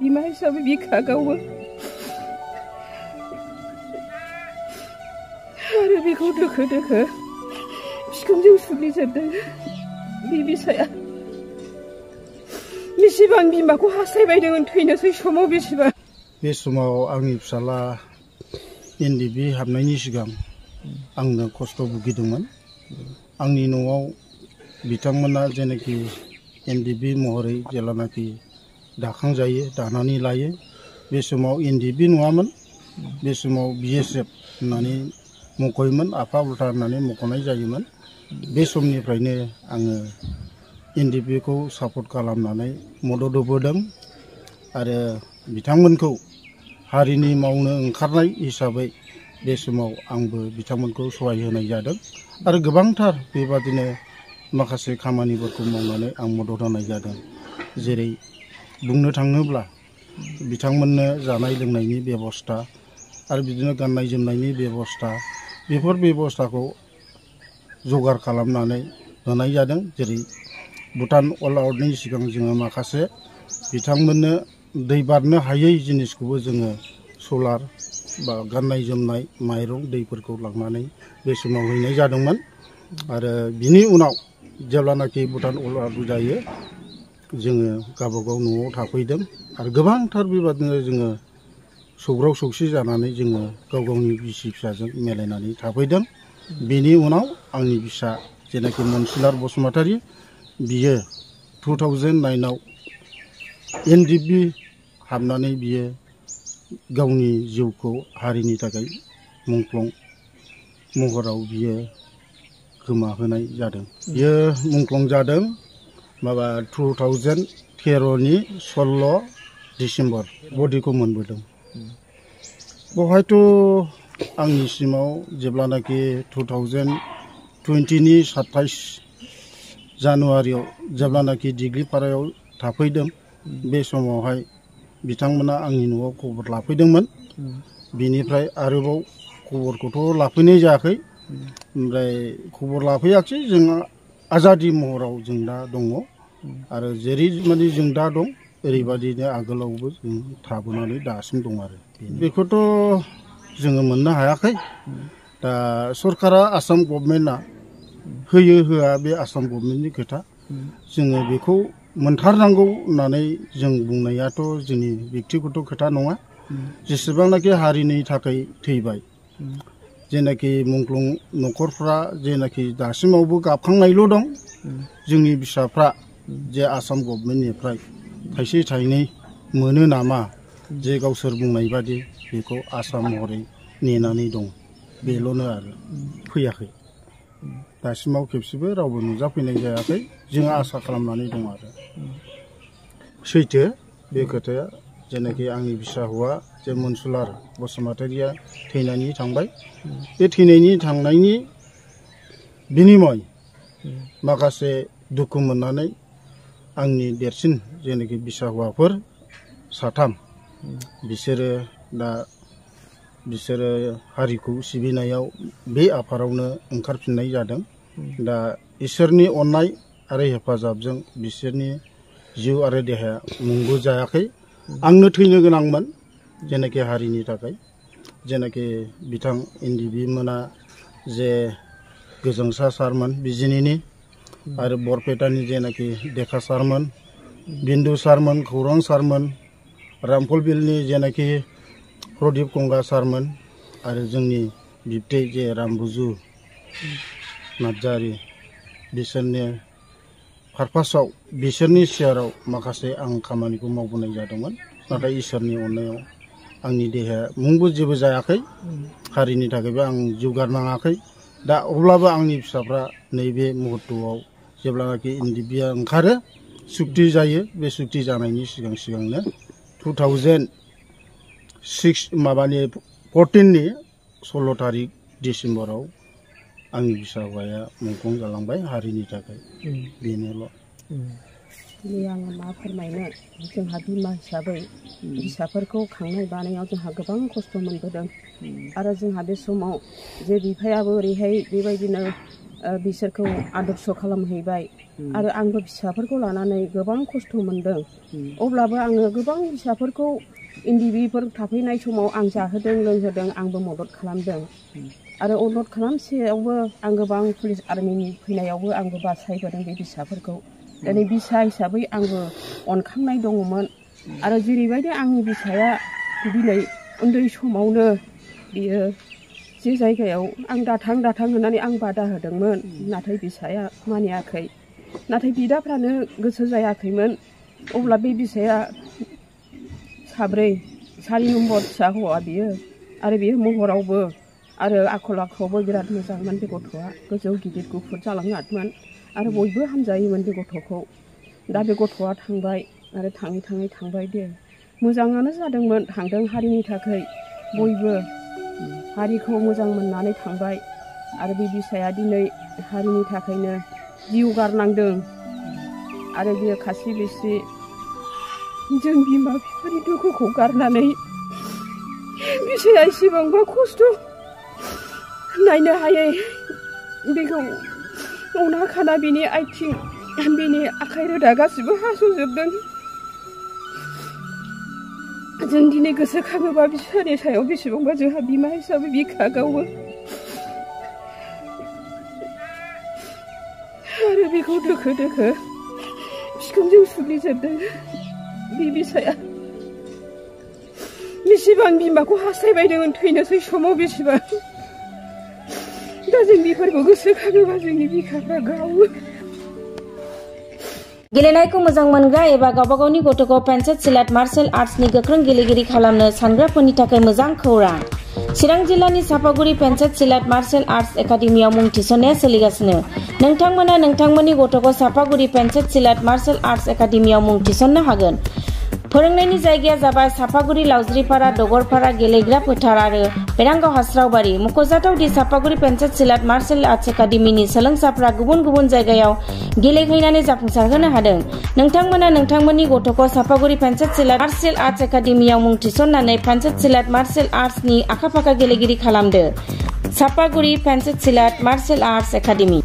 बिमा हिसाबै बिखा गावो आरो बेखौ दोखो दोखो बिखुंजों सुग्लिजोबदों। बे बिसाया बेसेबां बिमाखौ हास्थायबायदोंमोन थैनोसै समाव बेसेबां। बे समाव आंनि फिसाला एनडिबि हाबनायनि सिगां आंनो खस्थ' भुगिदोंमोन। आंनि न'आव बिथांमोना जेनाखि एनडिबि महरै जेलानाखि दाखांजायो दानानै लायो बे समाव एनडिबि नङामोन, बे समाव बिएसएफ होननानै मख'योमोन, आफा उल्था होननानै मख'नाय जायोमोन। बे समनिफ्रायनो आङो एनडिबिखौ सापर्ट खालामनानै मदद होबोदों आरो बिथांमोनखौ हारिनि मावनो ओंखारनाय हिसाबै बे समाव आंबो बिथांमोनखौ सहाय होनाय जादों आरो गोबांथार बेबादिनो माखासे खामानिफोरखौ मावनानै आं मदद होनाय जादों। जेरै बुंनो थाङोब्ला बिथांमोननो जानाय लोंनायनि बेबस्था आरो बिदिनो गाननाय जोमनायनि बेबस्था, बेफोर बेबस्थाखौ जगार खालामनानै होनाय जादों। जेरै भुटान अल आउटनि सिगां जोङो माखासे बिथांमोननो दै बारनो हायै जिनिसखौबो जोङो सलार बा गाननाय जोमनाय माइरं दैफोरखौ लांनानै बे समाव हैनाय जादोंमोन। आरो बिनि उनाव जेब्लानाखि भुटान अल आउट जायो जोङो गावबागाव न'आव थाफैदों आरो गोबांथार बेबादिनो जोङो सौग्राव सौसि जानानै जोङो गाव गावनि बिसि फिसाजों मिलायनानै थाफैदों। बेनि उनाव आंनि फिसा जेनाखि मनसुलार बसुमतारी बियो 2009आव एनडिबि हाबनानै बियो गावनि जिउखौ हारिनि थाखाय मुंख्लं महराव बियो गोमाहोनाय जादों। बियो मुंख्लं जादों 2013नि 16 डिसेम्बर बडिखौ मोनबोदों। बेवहायथ' आंनिसिमाव जेब्लानाखि 2020नि 27 जानुवारियाव जेब्लानाखि दिग्लिपारायाव थाफैदों बे समावहाय बिथांमोना आंनि न'आव खबर लाफैदोंमोन। बिनिफ्राय आरोबाव खबरखौथ' लाफैनाय जायाखै। ओमफ्राय खबर लाफैयाखै। जों आजादि महराव जों दा दङ आरो जेरै माने जों दा दं ओरैबादिनो आगोलावबो जों थाबोनानै दासिम दं आरो बेखौथ' जोङो मोननो हायाखै। दा सरकारा आसाम गभर्नमेन्टआ होयो होआ बे आसाम गभर्नमेन्टनि खोथा। जोङो बेखौ मोनथारनांगौ होननानै जों बुंनायाथ' जोंनि बेक्तिगत खोथा नङा। जेसेबांनाखि हारिनि थाखाय थैबाय, जेनाखि मुंख्लं न'खरफ्रा जेनाखि दासिमावबो गाबखांनायल' दं। जोंनि फिसाफ्रा जे आसाम गभर्नमेन्टनिफ्राय थाइसे थाइनै मोनो नामा, जे गावसोर बुंनाय बादि बेखौ आसा महरै नेनानै दं, बेल'नो आरो फैयाखै। दासिमाव खेबसेबो रावबो नुजाफैनाय जायाखै। जों आसा खालामनानै दं आरो सैथो बे खोथाया। जेनाखि आंनि फिसा हौवा जे मनसुलार बसुमतारीया थैनानै थांबाय, बे थैनायनि थांनायनि बिनिमय माखासे दुखु मोननानै आंनि देरसिन जेनाखि फिसा हौवाफोर साथाम बिसोरो हारिखौ सिबिनायाव बे आफादावनो ओंखारफिननाय जादों। दा इसोरनि अननाय आरो हेफाजाबजों बिसोरनि जिउ आरो देहाया मुंबो जायाखै। आंनो थैनो गोनांमोन जेनाखि हारिनि थाखाय। जेनाखि बिथां एनडिबि मोना जे गोजोंसा सारमोन बिजिनिनि आरो बरपेटानि जेनाखि देखा सारमोन, बिन्दु सारमोन, खौरां सारमोन, रामफलबिलनि जेनाखि प्रदीप गंगा सारमोन आरो जोंनि बिबथै जे रामबुजु नार्जारि, बिसोरनि पारपासाव बिसोरनि सियाराव माखासे आं खामानिखौ मावबोनाय जादोंमोन। नाथाय इसोरनि अननायाव आंनि देहाया मुंबो जेबो जायाखै। हारिनि थाखायबो आं जिउ गारनाङाखै। दा अब्लाबो आंनि फिसाफ्रा नैबे मुहुर्तआव जेब्लानाखि एनडिबिआ ओंखारो, सुक्ति जायो, बे सुक्ति जानायनि सिगांनो 2014नि 16 तारिख डिसेम्बराव आंनि फिसा हौवाया मुंख्लं जालांबाय हारिनि थाखाय। बेनोल'। दिनै आङो मा फोरमायनो, जोंहा बिमा हिसाबै फिसाफोरखौ खांनाय बानायाव जोंहा गोबां खस्थ' मोनबोदों आरो जोंहा बे समाव जे बिफायाबो ओरैहाय बेबायदिनो बिसोरखौ आदर्श खालामहैबाय आरो आंबो फिसाफोरखौ लानानै गोबां खस्थ' मोनदों अब्लाबो आङो गोबां फिसाफोरखौ इन्दिबिफोर थाफैनाय समाव आं जाहोदों लोंहोदों आंबो मदद खालामदों आरो मदद खालामसेयावबो आं गोबां पुलिस आर्मिनि फैनायावबो आंबो बासायबोदों बे फिसाफोरखौ दिनै बिसा हिसाबै आंबो अनखांनाय दङमोन आरो जेरैबायदि आंनि बिसाया दिनै उन्दै समावनो बियो जे जायगायाव आं दाथां होननानै आं बादा होदोंमोन नाथाय बिसाया मानियाखै नाथाय बिदाफ्रानो गोसो जायाखैमोन अब्ला बे बिसाया सारि नम्बर फिसा हौवा बियो आरो बियो महरावबो आरो आखल आखुआवबो बिराद मोजांमोन बे गथ'आ गोजौ गिदिर गुफुर जालांनायमोन आरो बयबो हामजायोमोन बे गथ'खौ दा बे गथ'आ थांबाय आरो थाङै थांबाय दे मोजाङानो जादोंमोन थांदों हारिनि थाखाय बयबो हारिखौ मोजां मोननानै थांबाय आरो बे बिसाया दिनै हारिनि थाखायनो जिउ गारनांदों आरो बियो खासि बिसि जों बिमा बिफानि दुखुखौ गारनानै बिसाया एसेबांबा खस्थ' नायनो हायै बेखौ अना खाना बिनि आथिं बिनि आखाइ रोदा गासिबो हास'जोबदों जों दिनै गोसोखाङोबा बिसानि सायाव बेसेबांबा जोंहा बिमा हिसाबै बिखा गावो आरो बेखौ दोखो बिखुंजों सुग्लिजोबदों बे बिसाया बेसेबां बिमाखौ हास्थायबायदोंमोन थैनोसै समाव बेसेबां दा जों बेफोरखौ गोसोखाङोबा जोंनि बिखाफ्रा गावो गेलेनायखौ मोजां मोनग्रा एबा गावबागावनि गथ'खौ पेन्सिल सिलाट मार्शल आर्ट्सनि गोख्रों गेलेगिरि खालामनो सानग्राफोरनि थाखाय मोजां खौरां चिरां जिल्लानि सापागुरि पेन्सिल सिलाट मार्शल आर्ट्स एकाडेमियाव मुं थिसननाया सोलिगासिनो नोंथांमोना नोंथांमोननि गथ'खौ सापागुरि पेन्सिल सिलाट मार्शल आर्ट्स एकाडेमियाव मुं थिसननो हागोन फोरोंनायनि जायगाया जाबाय सापागुरि लावज्रिपारा दगरपारा गेलेग्रा फोथार आरो बेरांगाव हास्रावबारि मख'जाथाव दि सापागुरि पेन्सिल सिलाट मार्शल आर्ट्स एकाडेमिनि सोलोंसाफ्रा गुबुन गुबुन जायगायाव गेलेहैनानै जाफुंसारहोनो हादों नोंथांमोना नोंथांमोननि गथ'खौ सापागुरि पेन्सिल सिलाट मार्शल आर्ट्स एकाडेमियाव मुं थिसननानै पेन्सिल सिलाट मार्शल आर्ट्सनि आखा-फाखा गेलेगिरि खालामदो Sapaguri pencil सिलाट martial arts academy